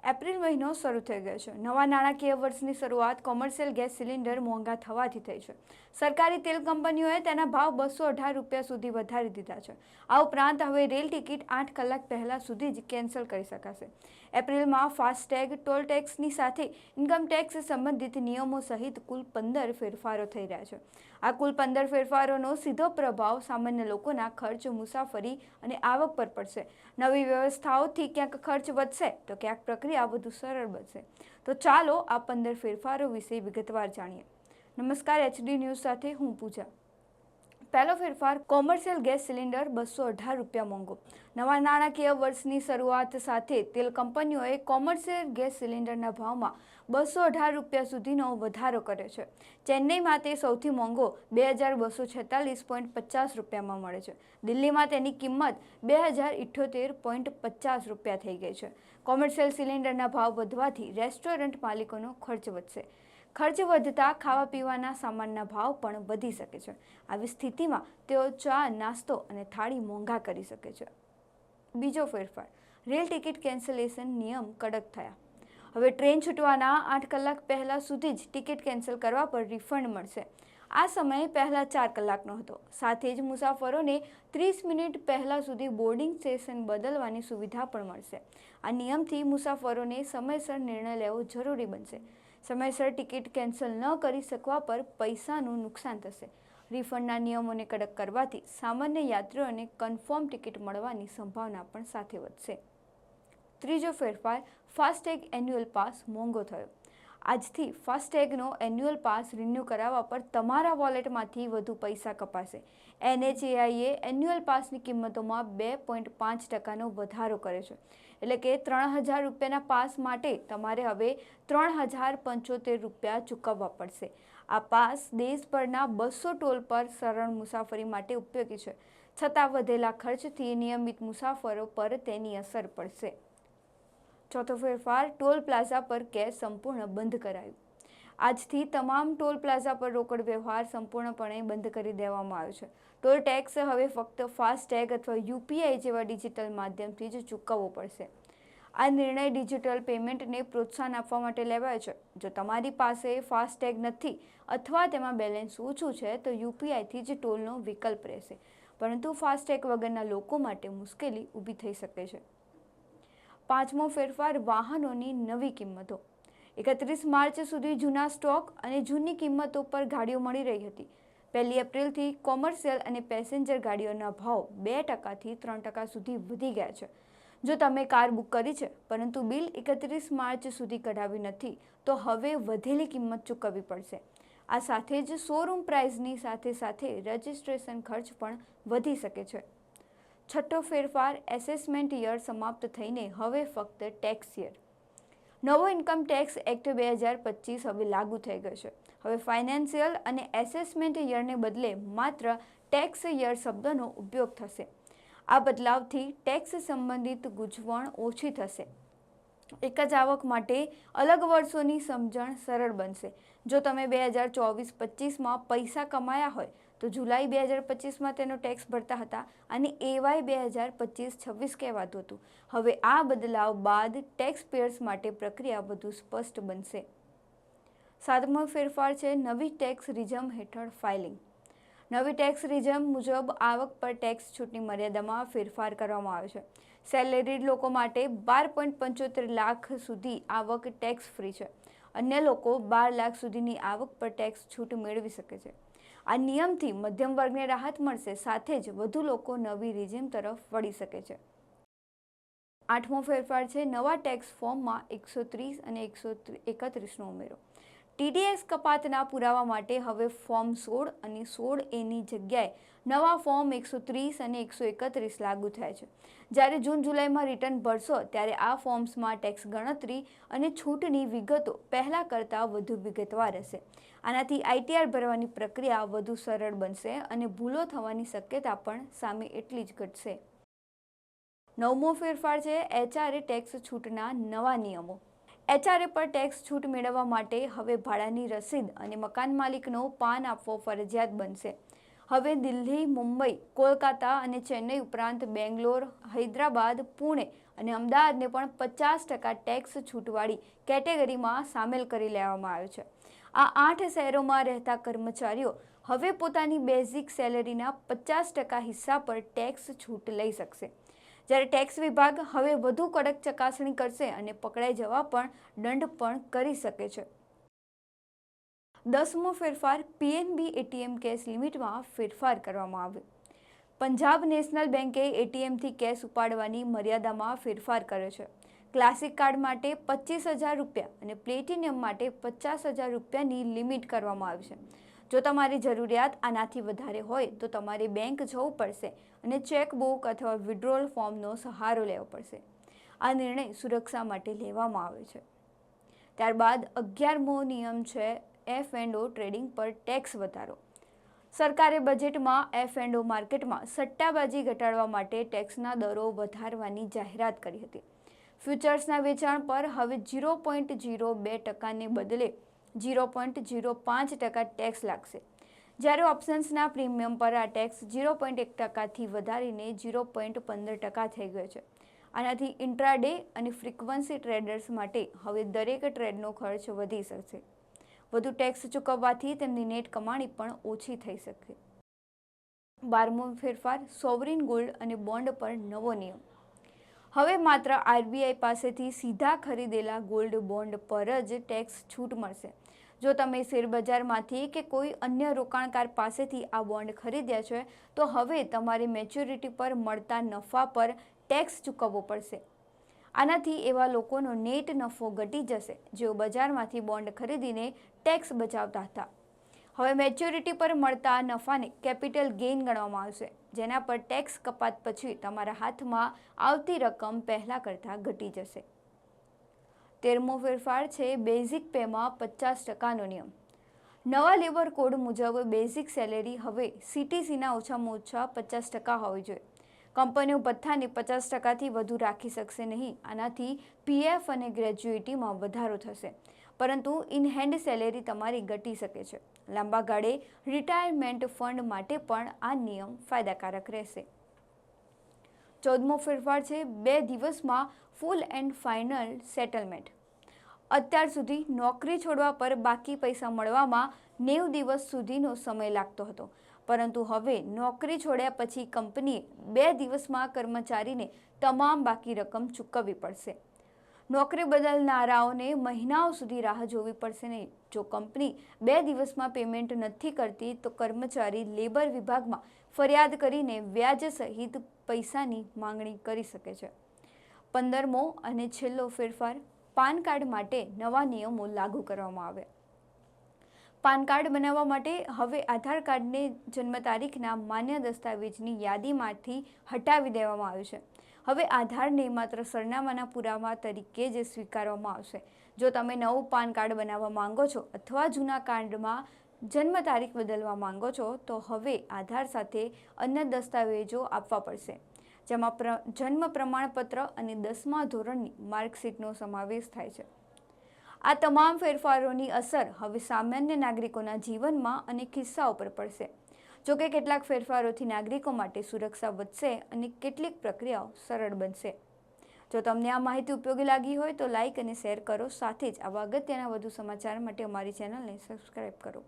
April મહિનો શરૂ થઈ ગયો છે। નવા નાણાકીય વર્ષની શરૂઆત કોમર્શિયલ ગેસ સિલિન્ડર મોંઘા થવાથી થઈ છે। સરકારી તેલ કંપનીઓએ તેના ભાવ 218 રૂપિયા સુધી વધારી દીધા છે। આ ઉપરાંત હવે રેલ ટિકિટ 8 કલાક પહેલા સુધી જ કેન્સલ કરી શકાશે। એપ્રિલમાં ફાસ્ટેગ, ટોલ ટેક્સની સાથે ઇન્કમ ટેક્સ સંબંધિત નિયમો સહિત કુલ 15 ફેરફારો થઈ રહ્યા છે। આ કુલ 15 ફેરફારોનો સીધો પ્રભાવ સામાન્ય લોકોના ખર્ચ, મુસાફરી અને આવક પર પડશે। નવી વ્યવસ્થાઓથી ક્યાંક ખર્ચ વધશે તો ક્યાંક પ્રક્રિયા વધુ સરળ બનશે। તો ચાલો આ 15 ફેરફારો વિશે વિગતવાર જાણીએ। નમસ્કાર, HD ન્યૂઝ સાથે હું પૂજા। પહેલો ફેરફાર, કોમર્શિયલ ગેસ સિલિન્ડર 218 રૂપિયા મોંઘો। નવા નાણાકીય વર્ષની શરૂઆત સાથે તેલ કંપનીઓએ કોમર્શિયલ ગેસ સિલિન્ડરના ભાવમાં 218 રૂપિયા સુધીનો વધારો કર્યો છે। ચેન્નઈમાં તે સૌથી મોંઘો 2246.50 રૂપિયામાં મળે છે। દિલ્હીમાં તેની કિંમત 2078.50 રૂપિયા થઈ ગઈ છે। કોમર્શિયલ સિલિન્ડરના ભાવ વધવાથી રેસ્ટોરન્ટ માલિકોનો ખર્ચ વધશે। ખર્ચ વધતા ખાવા પીવાના સામાનના ભાવ પણ વધી શકે છે। આવી સ્થિતિમાં તેઓ ચા, નાસ્તો અને થાળી મોંઘા કરી શકે છે। બીજો ફેરફાર, રેલ ટિકિટ કેન્સલેશન નિયમ કડક થયા। હવે ટ્રેન છૂટવાના 8 કલાક પહેલા સુધી જ ટિકિટ કેન્સલ કરવા પર રિફંડ મળશે। આ સમય પહેલા 4 કલાકનો હતો। સાથે જ મુસાફરોને 30 મિનિટ પહેલા સુધી બોર્ડિંગ સ્ટેશન બદલવાની સુવિધા પણ મળશે। આ નિયમથી મુસાફરોને સમયસર નિર્ણય લેવો જરૂરી બનશે। સમયસર ટિકિટ કેન્સલ ન કરી શકવા પર પૈસાનું નુકસાન થશે। રિફંડના નિયમોને કડક કરવાથી સામાન્ય યાત્રીઓને કન્ફર્મ ટિકિટ મળવાની સંભાવના પણ સાથે વધશે। ત્રીજો ફેરફાર, ફાસ્ટેગ એન્યુઅલ પાસ મોંઘો થયો। આજથી ફાસ્ટેગનો એન્યુઅલ પાસ રિન્યૂ કરાવવા પર તમારા વોલેટમાંથી વધુ પૈસા કપાશે। NHAIએ એન્યુઅલ પાસની કિંમતોમાં 2.5% વધારો કર્યો છે। એટલે કે 3000 રૂપિયાના પાસ માટે તમારે હવે 3075 રૂપિયા ચૂકવવા પડશે। આ પાસ દેશભરના 200 ટોલ પર સરળ મુસાફરી માટે ઉપયોગી છે, છતાં વધેલા ખર્ચથી નિયમિત મુસાફરો પર તેની અસર પડશે। ચોથો ફેરફાર, ટોલ પ્લાઝા પર કેશ સંપૂર્ણ બંધ કરાયું। આજથી તમામ ટોલ પ્લાઝા પર રોકડ વ્યવહાર સંપૂર્ણપણે બંધ કરી દેવામાં આવ્યો છે। ટોલ ટેક્સ હવે ફક્ત ફાસ્ટેગ અથવા UPI જેવા ડિજિટલ માધ્યમથી જ ચૂકવવો પડશે। આ નિર્ણય ડિજિટલ પેમેન્ટને પ્રોત્સાહન આપવા માટે લેવાયો છે। જો તમારી પાસે ફાસ્ટેગ નથી અથવા તેમાં બેલેન્સ ઓછું છે તો UPIથી જ ટોલનો વિકલ્પ રહેશે, પરંતુ ફાસ્ટેગ વગરના લોકો માટે મુશ્કેલી ઊભી થઈ શકે છે। પાંચમો ફેરફાર, વાહનોની નવી કિંમતો। 31 માર્ચ સુધી જૂના સ્ટોક અને જૂની કિંમતો પર ગાડીઓ મળી રહી હતી। 1 એપ્રિલથી કોમર્શિયલ અને પેસેન્જર ગાડીઓના ભાવ 2%થી 3% સુધી વધી ગયા છે। જો તમે કાર બુક કરી છે પરંતુ બિલ 31 માર્ચ સુધી કઢાવ્યું નથી તો હવે વધેલી કિંમત ચૂકવવી પડશે। આ સાથે જ શોરૂમ પ્રાઇસની સાથે સાથે રજિસ્ટ્રેશન ખર્ચ પણ વધી શકે છે। છઠ્ઠો ફેરફાર, એસેસમેન્ટ યર સમાપ્ત થઈને હવે ફક્ત ટેક્સ યર। નવો ઇન્કમ ટેક્સ એક્ટ 2025 હવે લાગુ થઈ ગયો છે। હવે ફાઇનાન્શિયલ અને એસેસમેન્ટ યરને બદલે માત્ર ટેક્સ યર શબ્દનો ઉપયોગ થશે। આ બદલાવથી ટેક્સ સંબંધિત ગૂંચવણ ઓછી થશે। એક જ આવક માટે અલગ વર્ષોની સમજણ સરળ બનશે। જો તમે 2024-25માં પૈસા કમાયા હોય તો જુલાઈ 2025માં તેનો ટેક્સ ભરતા હતા અને AY 2025-26 કહેવાતું હતું। હવે આ બદલાવ બાદ ટેક્સ પેયર્સ માટે પ્રક્રિયા વધુ સ્પષ્ટ બનશે। સાતમો ફેરફાર છે, નવી ટેક્સ રિજમ હેઠળ ફાઇલિંગ। નવી ટેક્સ રિજમ મુજબ આવક પર ટેક્સ છૂટની મર્યાદામાં ફેરફાર કરવામાં આવ્યો છે। સેલેરીડ લોકો માટે 12.75 લાખ સુધી આવક ટેક્સ ફ્રી છે। અન્ય લોકો 12 લાખ સુધીની આવક પર ટેક્સ છૂટ મેળવી શકે છે। આ નિયમથી મધ્યમ વર્ગને રાહત મળશે, સાથે જ વધુ લોકો નવી રિજિમ તરફ વળી શકે છે। આઠમો ફેરફાર છે, નવા ટેક્સ ફોર્મમાં 130 અને 131નો ઉમેરો। TDS કપાતના પુરાવા માટે હવે ફોર્મ 16 અને 16A જગ્યાએ નવા ફોર્મ 130 અને 131 લાગુ થયા છે। જ્યારે જૂન-જુલાઈમાં રિટર્ન ભરશો ત્યારે આ ફોર્મ્સમાં ટેક્સ ગણતરી અને છૂટની વિગતો પહેલાં કરતાં વધુ વિગતવાર રહેશે। આનાથી ITR ભરવાની પ્રક્રિયા વધુ સરળ બનશે અને ભૂલો થવાની શક્યતા પણ સામે એટલી જ ઘટશે। નવમો ફેરફાર છે, HRA ટેક્સ છૂટના નવા નિયમો। HRA પર ટેક્સ છૂટ મેળવવા માટે હવે ભાડાની રસીદ અને મકાન માલિકનો પાન આપવો ફરજિયાત બનશે। હવે દિલ્હી, મુંબઈ, કોલકાતા અને ચેન્નઈ ઉપરાંત બેંગ્લોર, હૈદરાબાદ, પુણે અને અમદાવાદને પણ 50% ટેક્સ છૂટવાળી કેટેગરીમાં સામેલ કરી લેવામાં આવ્યો છે. આ 8 શહેરોમાં રહેતા કર્મચારીઓ હવે પોતાની બેઝિક સેલેરીના 50% હિસ્સા પર ટેક્સ છૂટ લઈ શકશે. જ્યારે ટેક્સ વિભાગ હવે વધુ કડક ચકાસણી કરશે અને પકડાઈ જવા પર દંડ પણ કરી શકે છે. 10મો ફેરફાર, પીએનબી એટીએમ કેશ લિમિટમાં ફેરફાર કરવામાં આવ્યો. પંજાબ નેશનલ બેંકે એટીએમથી કેશ ઉપાડવાની મર્યાદામાં ફેરફાર કર્યો છે. ક્લાસિક કાર્ડ માટે 25,000 રૂપિયા અને પ્લેટિનિયમ માટે 50,000 રૂપિયાની લિમિટ કરવામાં આવી છે. જો તમારી જરૂરિયાત આનાથી વધારે હોય તો તમારે બેંક જવું પડશે અને ચેકબુક અથવા વિડ્રોલ ફોર્મનો સહારો લેવો પડશે. આ નિર્ણય સુરક્ષા માટે લેવામાં આવ્યો છે. ત્યારબાદ 11મો નિયમ છે F&O ટ્રેડિંગ પર ટેક્સ વધારો. સરકારે બજેટમાં F&O માર્કેટમાં સટ્ટાબાજી ઘટાડવા માટે ટેક્સના દરો વધારવાની જાહેરાત કરી હતી. ફ્યુચર્સના વેચાણ પર હવે 0.02%ને બદલે 0.05% ટેક્સ લાગશે. જ્યારે ઓપ્શન્સના પ્રીમિયમ પર આ ટેક્સ 0.1%થી વધારીને 0.15% થઈ ગયો છે. આનાથી ઇન્ટ્રાડે અને ફ્રીક્વન્સી ટ્રેડર્સ માટે હવે દરેક ટ્રેડનો ખર્ચ વધી શકશે. વધુ ટેક્સ ચૂકવવાથી તેમની નેટ કમાણી પણ ઓછી થઈ શકે. 12મો ફેરફાર, સોવરિન ગોલ્ડ અને બોન્ડ પર નવો નિયમ. હવે માત્ર આરબીઆઈ પાસેથી સીધા ખરીદેલા ગોલ્ડ બોન્ડ પર જ ટેક્સ છૂટ મળશે. જો તમે શેરબજારમાંથી કે કોઈ અન્ય રોકાણકાર પાસેથી આ બોન્ડ ખરીદ્યા છે તો હવે તમારે મેચ્યોરિટી પર મળતા નફા પર ટેક્સ ચૂકવવો પડશે. આનાથી એવા લોકોનો નેટ નફો ઘટી જશે જેઓ બજારમાંથી બોન્ડ ખરીદીને ટેક્સ બચાવતા હતા. હવે મેચ્યોરિટી પર મળતા નફાને કેપિટલ ગેઇન ગણવામાં આવશે, જેના પર ટેક્સ કપાત પછી તમારા હાથમાં આવતી રકમ પહેલાં કરતાં ઘટી જશે. 13મો ફેરફાર છે બેઝિક પેમાં 50%નો નિયમ. નવા લેબર કોડ મુજબ બેઝિક સેલેરી હવે સીટીસીના ઓછામાં ઓછા 50% હોવી જોઈએ. કંપનીઓ ભથ્થાને 50%થી વધુ રાખી શકશે નહીં. આનાથી પીએફ અને ગ્રેજ્યુઇટીમાં વધારો થશે, પરંતુ ઇનહેન્ડ સેલેરી તમારી ઘટી શકે છે. લાંબા ગાળે રિટાયરમેન્ટ ફંડ માટે પણ આ નિયમ ફાયદાકારક રહેશે. 14મો ફેરફાર છે 2 દિવસમાં ફૂલ એન્ડ ફાઇનલ સેટલમેન્ટ. અત્યાર સુધી નોકરી છોડવા પર બાકી પૈસા મળવામાં 90 દિવસ સુધીનો સમય લાગતો હતો, પરંતુ હવે નોકરી છોડ્યા પછી કંપનીએ 2 દિવસમાં કર્મચારીને તમામ બાકી રકમ ચૂકવવી પડશે. નોકરી બદલનારાઓને મહિનાઓ સુધી રાહ જોવી પડશે નહીં. જો કંપની 2 દિવસમાં પેમેન્ટ નથી કરતી તો કર્મચારી લેબર વિભાગમાં ફરિયાદ કરીને વ્યાજ સહિત પૈસાની માંગણી કરી શકે છે. 15મો અને છેલ્લો ફેરફાર, પાન કાર્ડ માટે નવા નિયમો લાગુ કરવામાં આવ્યા. પાન કાર્ડ બનાવવા માટે હવે આધાર કાર્ડને જન્મ તારીખના માન્ય દસ્તાવેજની યાદીમાંથી હટાવી દેવામાં આવ્યું છે. હવે આધારને માત્ર સરનામાના પુરાવા તરીકે જ સ્વીકારવામાં આવશે. જો તમે નવું પાન કાર્ડ બનાવવા માંગો છો અથવા જૂના કાર્ડમાં જન્મ તારીખ બદલવા માંગો છો તો હવે આધાર સાથે અન્ય દસ્તાવેજો આપવા પડશે, જેમાં જન્મ પ્રમાણપત્ર અને 10મા ધોરણની માર્કશીટનો સમાવેશ થાય છે. આ તમામ ફેરફારોની અસર હવે સામાન્ય નાગરિકોના જીવનમાં અને ખિસ્સાઓ પર પડશે. જોકે કેટલાક ફેરફારોથી નાગરિકો માટે સુરક્ષા વધશે અને કેટલીક પ્રક્રિયાઓ સરળ બનશે. જો તમને આ માહિતી ઉપયોગી લાગી હોય તો લાઇક અને શેર કરો. સાથે જ આવા અગત્યના વધુ સમાચાર માટે અમારી ચેનલને સબસ્ક્રાઇબ કરો.